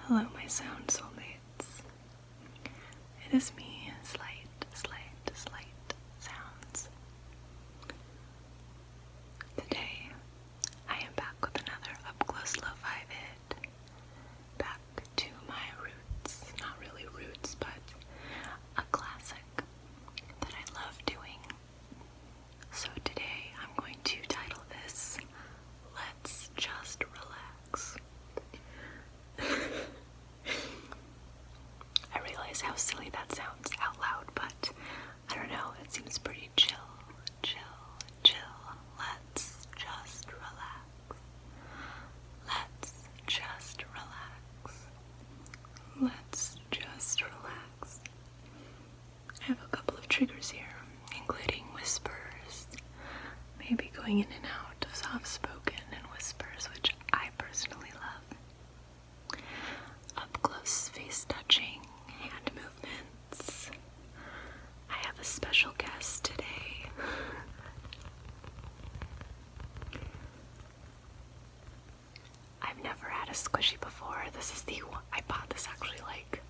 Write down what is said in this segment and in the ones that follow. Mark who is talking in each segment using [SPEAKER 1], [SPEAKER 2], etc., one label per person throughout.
[SPEAKER 1] Hello, my sound soulmates. It is me, Slight Sounds. Today, I am back with another up-close lo-fi vid. Back to my roots. Not really roots, but a classic that I love doing. So today, I'm going to title this, Let's Just Relax. I realize how silly that sounds out loud, but I don't know, it seems pretty chill. Let's just relax. Let's just relax. Let's just relax. I have a couple of triggers here, including whispers, maybe going in and out of soft-spoken and whispers, which I personally love. Up-close face touching, hand movements. I have a special guest today. I've never had a squishy before. This is I bought this actually like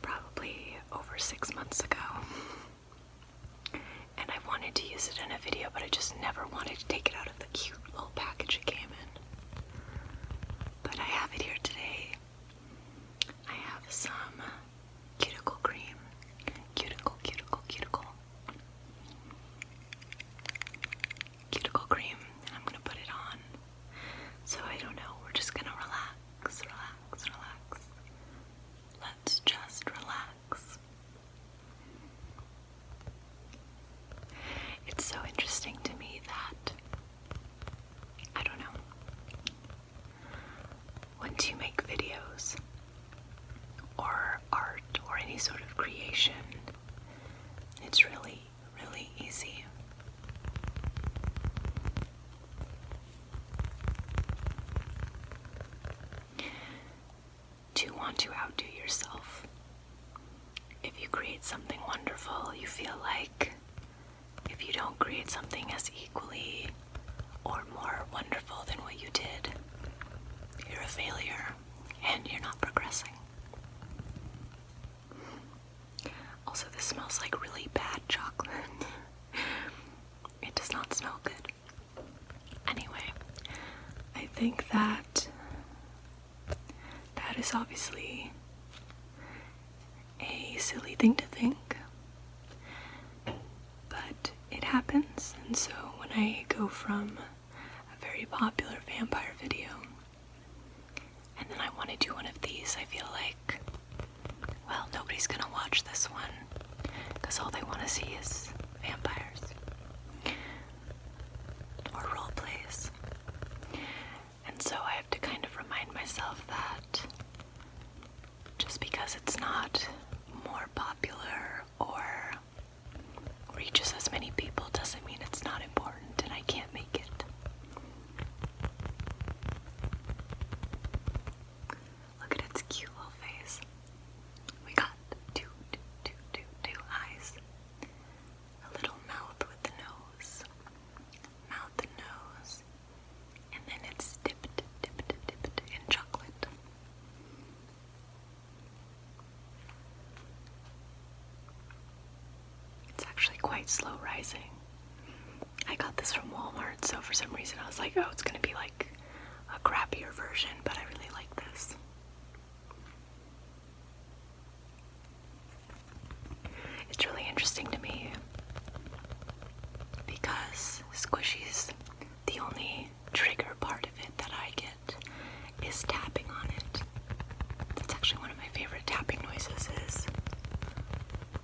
[SPEAKER 1] probably over 6 months ago. And I wanted to use it in a video, but I just never wanted to take it out of the cute little package it came in. But I have it here today. I have some cuticle cream. Cuticle cream, and I'm gonna put it on. So I don't know, we're just gonna relax. Let's just relax. It's so interesting to me that, I don't know, once you make videos or art or any sort of creation, it's really easy. To want to outdo yourself. If you create something wonderful, you feel like if you don't create something as equally or more wonderful than what you did, you're a failure and you're not progressing. Also, this smells like really bad chocolate. It does not smell good. Anyway, I think that is obviously a silly thing to think, but it happens. And so when I go from a very popular vampire video and then I want to do one of these, I feel like, well, nobody's gonna watch this one because all they want to see is vampires or role plays. And so I have to kind of remind myself that just because it's not more popular or reaches as many people doesn't mean it's not important and I can't make it. Look at its cute little face. We got two eyes. A little mouth with the nose. Mouth and nose. And then it's dipped in chocolate. It's actually quite slow rising. I got this from Walmart, so for some reason I was like, oh, it's gonna be like a crappier version, but I really like this. It's really interesting to me because squishies, the only trigger part of it that I get is tapping on it. That's actually one of my favorite tapping noises, is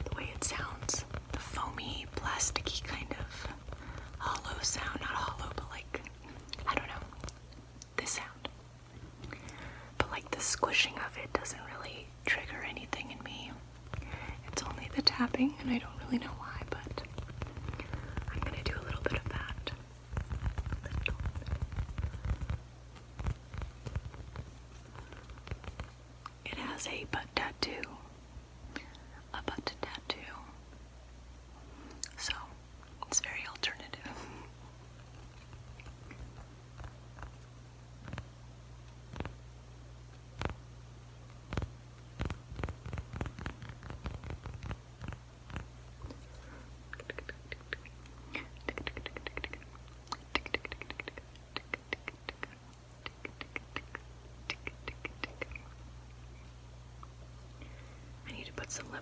[SPEAKER 1] the way it sounds. The foamy, plasticky kind of hollow sound. Not hollow, but like, I don't know, this sound. But like the squishing of it doesn't really trigger anything in me. It's only the tapping, and I don't really know why, but I'm gonna do a little bit of that. It has a butt tattoo. A butt tattoo. So, it's very alternative.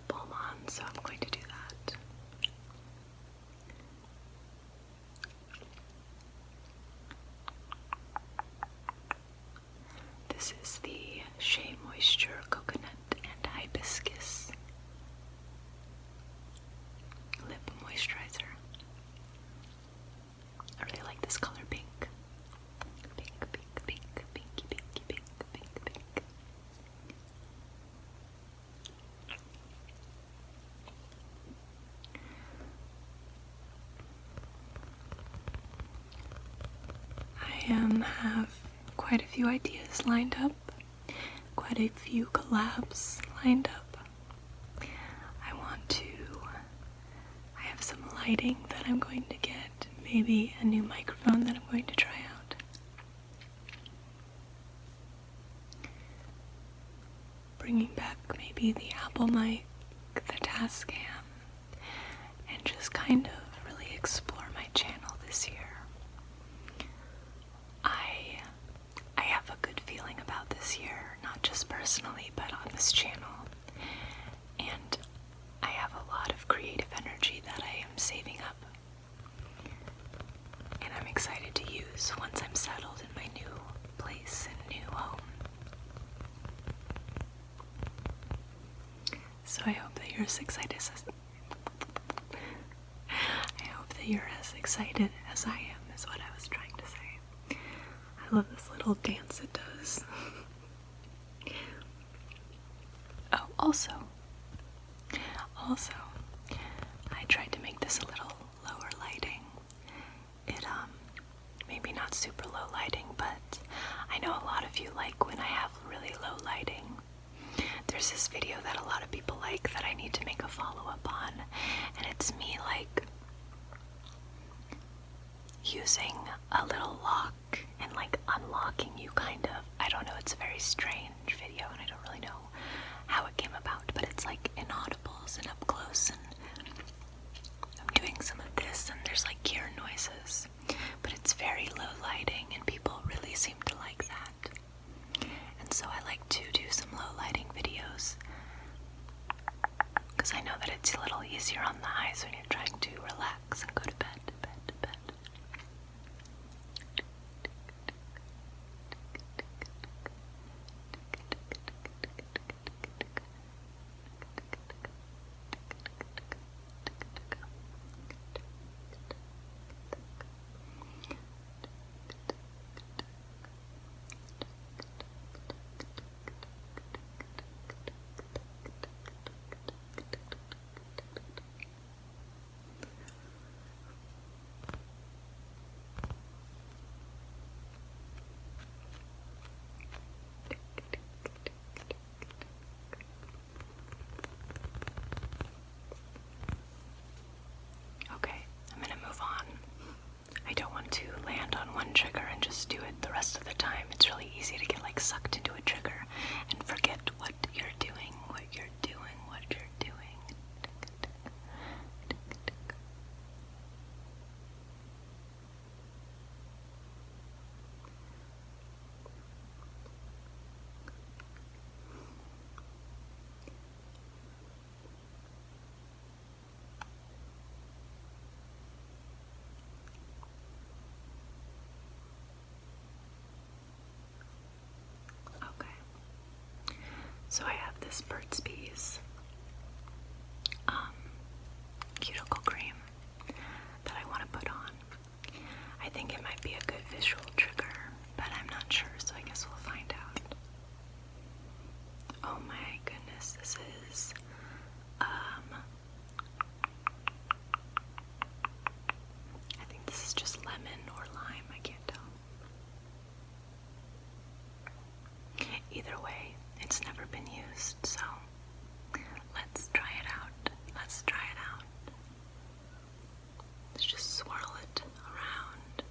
[SPEAKER 1] lip balm on, so I'm going to do that. This is the Shea Moisture Coconut and Hibiscus Lip Moisturizer. I really like this color pink. Pink, pink, pink, pinky, pinky, pink, pink, pink. I have quite a few ideas lined up, quite a few collabs lined up. I have some lighting that I'm going to get, maybe a new microphone that I'm going to try out. Bringing back maybe the Apple mic, the Tascam, and just kind of really explore my channel this year. I have a good feeling about this year, not just personally, but on this channel. And I have a lot of creative energy that I am saving up. And I'm excited to use once I'm settled in my new place and new home. So I hope that you're as excited as I am, is what I was trying to say. I love this little dance it does. Oh, also, I tried to make this a little lower lighting. It, maybe not super low lighting, but I know a lot of you like when I have really low lighting. There's this video that a lot of people like that I need to make a follow-up on, and it's me, like, using a little lock and, like, unlocking you, kind of. I don't know, it's a very strange video, and I don't really know how it came about, but it's, like, inaudibles and up close, and I'm doing some of this, and there's, like, gear noises, but it's very low lighting, and people really seem to like that. And so I like to do some low lighting videos, because I know that it's a little easier on the eyes when you're trying to relax and go to bed. Trigger and just do it the rest of the time. It's really easy to get, like, sucked into a trigger and forget what you're doing. So I have this Burt's Bees cuticle cream that I want to put on. I think it might be a good visual trigger, but I'm not sure, so I guess we'll find out. Oh my goodness, this is I think this is just lemon or lime, I can't tell. Either way, it's never been used, so let's try it out. Let's just swirl it around.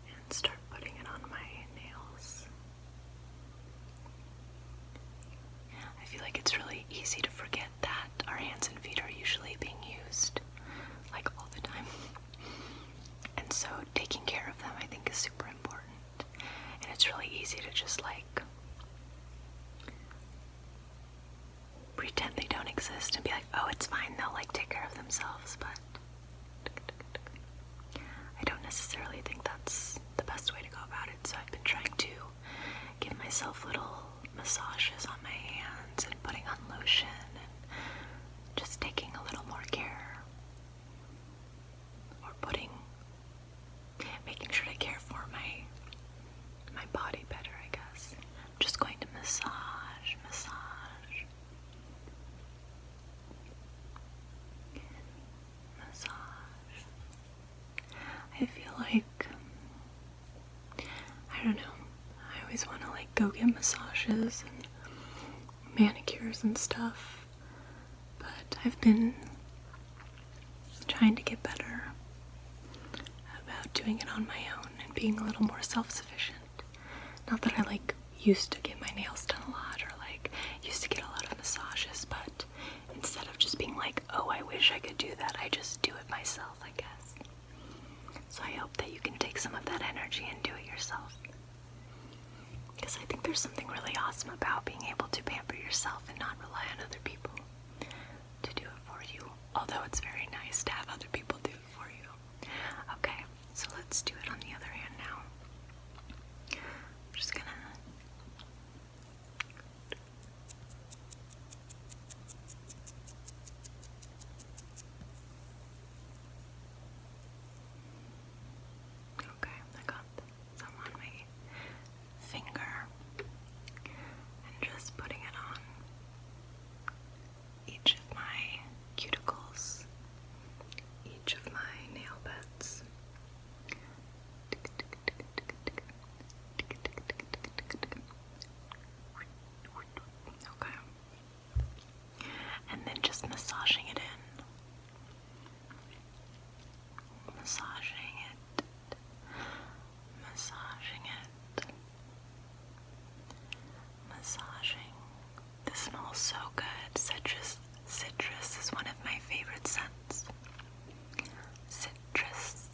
[SPEAKER 1] And start putting it on my nails. I feel like it's really easy to forget that our hands and feet are usually being used, like, all the time. And so taking care of them, I think, is super important. And it's really easy to just like pretend they don't exist and be like, oh, it's fine, they'll like take care of themselves, but I don't necessarily think that's the best way to go about it. So I've been trying to give myself little massages on my hands and putting on lotion and just taking a little more care, or making sure to care for my body better, I guess. I'm just going to massage. I feel like, I don't know, I always want to like go get massages and manicures and stuff, but I've been trying to get better about doing it on my own and being a little more self-sufficient. Not that I like used to get my nails done a lot or like used to get a lot of massages, but instead of just being like, oh, I wish I could do that, I just do it myself, I guess. So I hope that you can take some of that energy and do it yourself. Because I think there's something really awesome about being able to pamper yourself and not rely on other people to do it for you. Although it's very nice to have other people do it for you. Okay, so let's do it on the other hand now. I'm just gonna finger and just putting it on each of my cuticles, each of my nail beds. Okay. And then just massaging it in. Massaging it. Massaging. This smells so good. Citrus is one of my favorite scents. Citrus.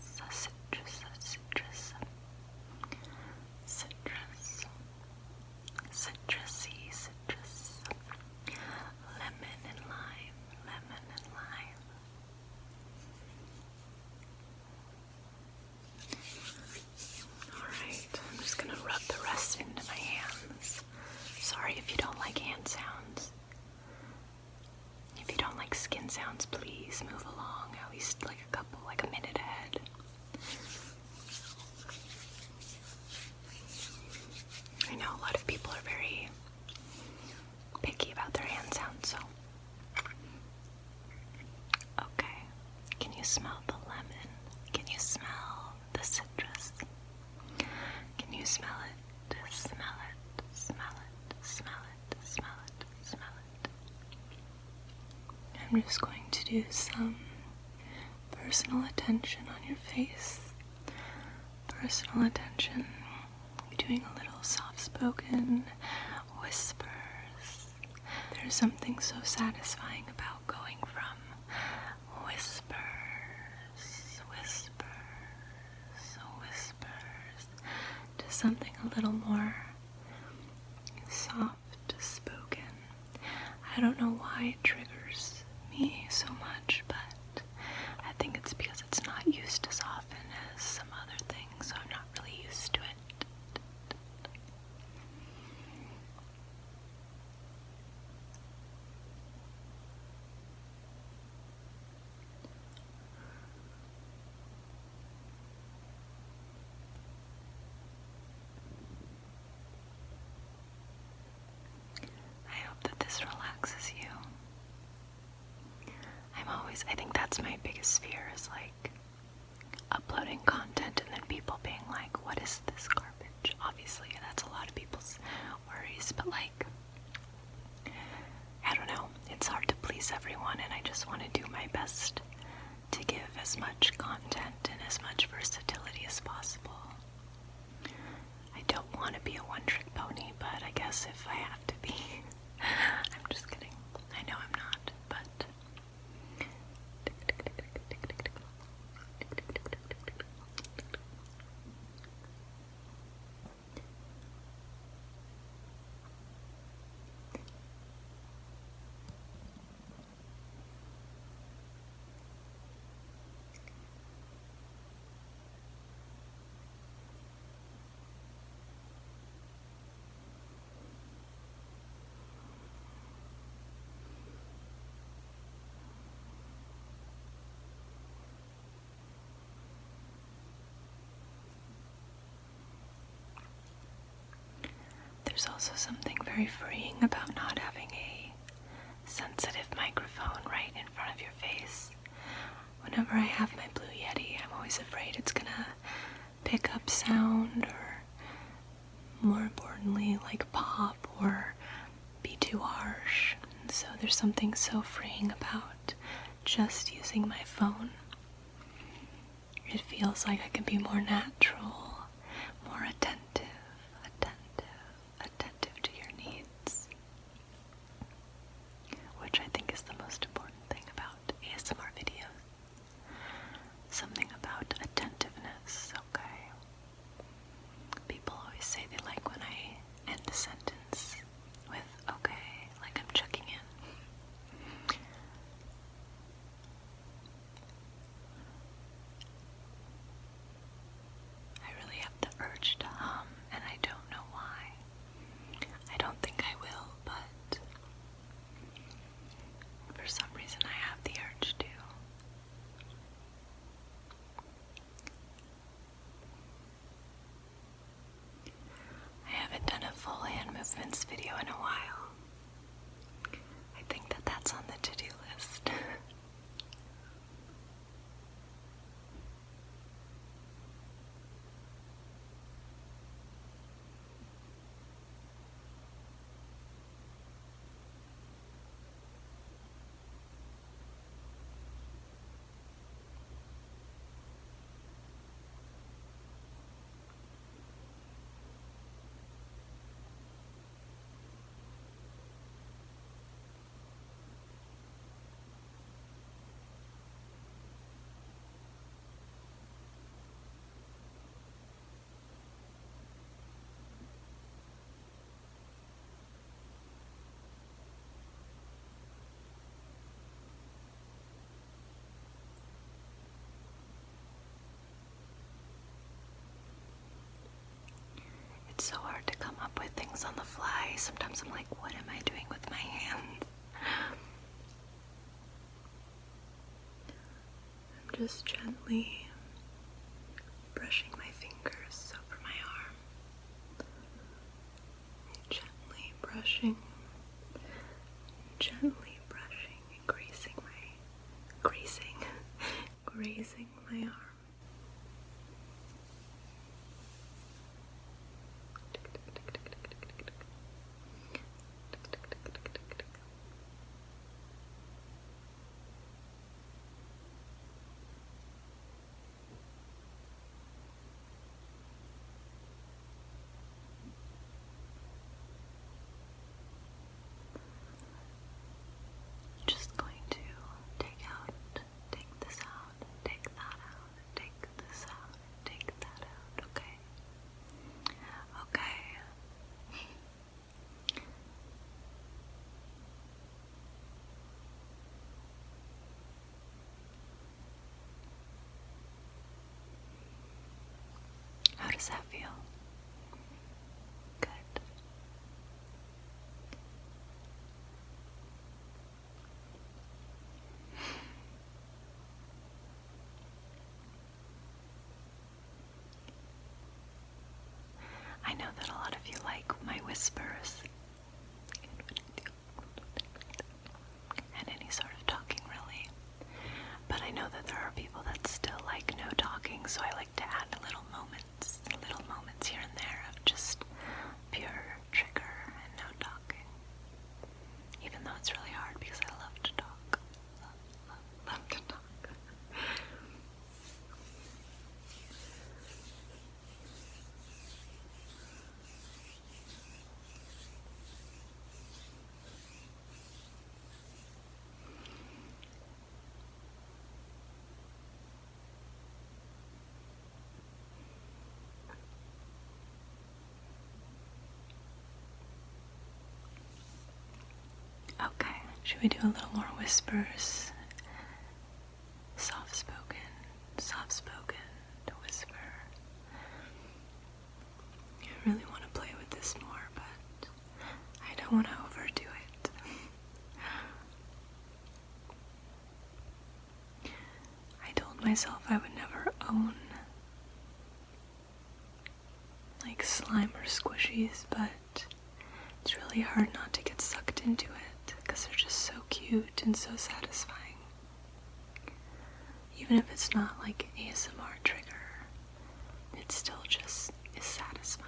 [SPEAKER 1] Citrusy. Lemon and lime. Alright, I'm just gonna rub the rest into my hands. Sorry if you don't like hand sounds. If you don't like skin sounds, please move along at least like a minute ahead. I know a lot of people are very picky about their hand sounds, so. Okay, can you smell the lemon? Can you smell the citrus? Can you smell it? Smell it. I'm just going to do some personal attention on your face. Personal attention. Doing a little soft-spoken whispers. There's something so satisfying about going from whispers to something a little more soft-spoken. I don't know why it triggers me so much, but I think it's because it's not used as often as some other things, so I'm not really used to it. Relaxes you. I think that's my biggest fear, is like uploading content and then people being like, what is this garbage? Obviously, that's a lot of people's worries, but like, I don't know, it's hard to please everyone, and I just want to do my best to give as much content and as much versatility as possible. I don't want to be a one-trick pony, but I guess if I have to be, I'm just kidding. I know I'm not, but there's also something very freeing about not having a sensitive microphone right in front of your face. Whenever I have my Blue Yeti, I'm always afraid it's gonna pick up sound, or more importantly, like pop or be too harsh. And so there's something so freeing about just using my phone. It feels like I can be more natural, more attentive to your needs, which I think is the most important thing about ASMR videos. Something about attentiveness, okay? People always say they like when I end a sentence with okay, like I'm checking in. I really have the urge to hum, and I don't know why. I don't think I will, but for some reason I have the urge to. I haven't done a full hand movements video in a while. I think that that's on the to-do list. It's so hard to come up with things on the fly. Sometimes I'm like, what am I doing with my hands? I'm just gently brushing my fingers over my arm. Gently brushing and grazing my arm. Just going to take this out, take that out, take this out, take that out, okay? Okay. How does that feel? Good. I know that a lot of you like my whispers and any sort of talking, really. But I know that there are people that still like no talking, so I like to add little moments here and there of just pure trigger and no talking. Even though it's really hard because I love to talk. Love to talk. Okay, should we do a little more whispers? Soft-spoken to whisper. I really want to play with this more, but I don't want to overdo it. I told myself I would never own like slime or squishies, but It's really hard not to get sucked into it because they're just so cute and so satisfying. Even if it's not like ASMR trigger, it still just is satisfying.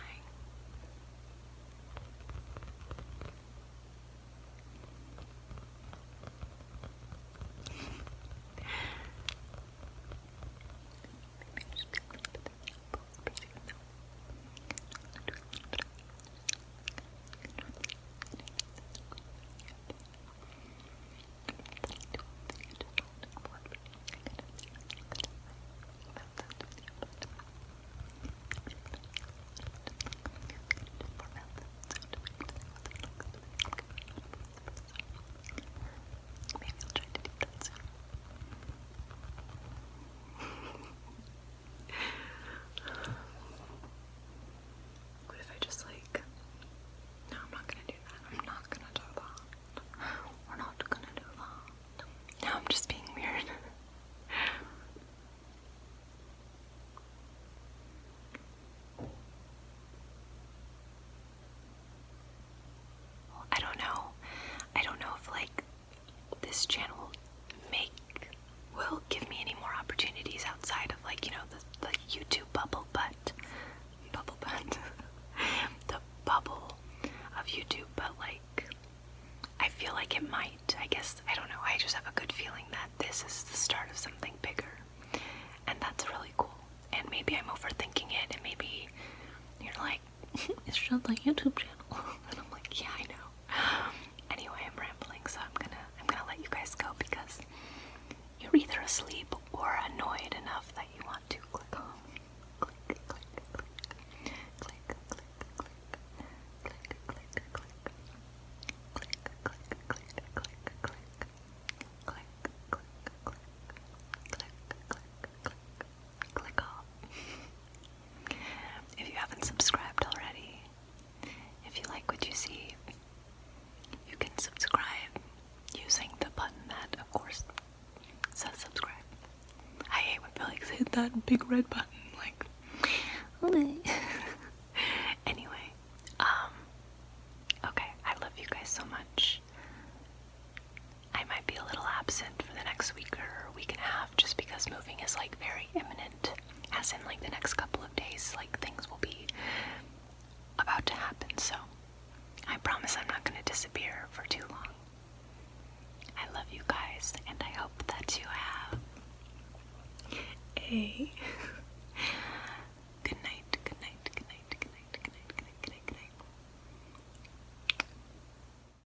[SPEAKER 1] What if I just like, no, I'm not gonna do that. I'm not gonna do that. We're not gonna do that. No, I'm just being weird. I don't know. I don't know if like this channel will give me any more opportunities outside of like, you know, the YouTube bubble butt. The bubble of YouTube, but like I feel like it might. I guess, I don't know. I just have a good feeling that this is the start of something bigger. And that's really cool. And maybe I'm overthinking it, and maybe you're like, it's just a YouTube channel. And I'm like, yeah, I know. Anyway, I'm rambling, so I'm gonna let you guys go because you're either asleep or annoyed enough that you want to click on. Click, click, click, click, click, click, click, click, click, click, click, click off. If you haven't subscribed already, if you like what you see, you can subscribe using the button that, of course, says subscribe. I hate when people like hit that big red button, like, okay. Anyway, okay, I love you guys so much. I might be a little absent for the next week or week and a half just because moving is like very imminent, as in like the next couple of days, like things will be about to happen, so I promise I'm not going to disappear for too long. I love you guys, and I hope that you have a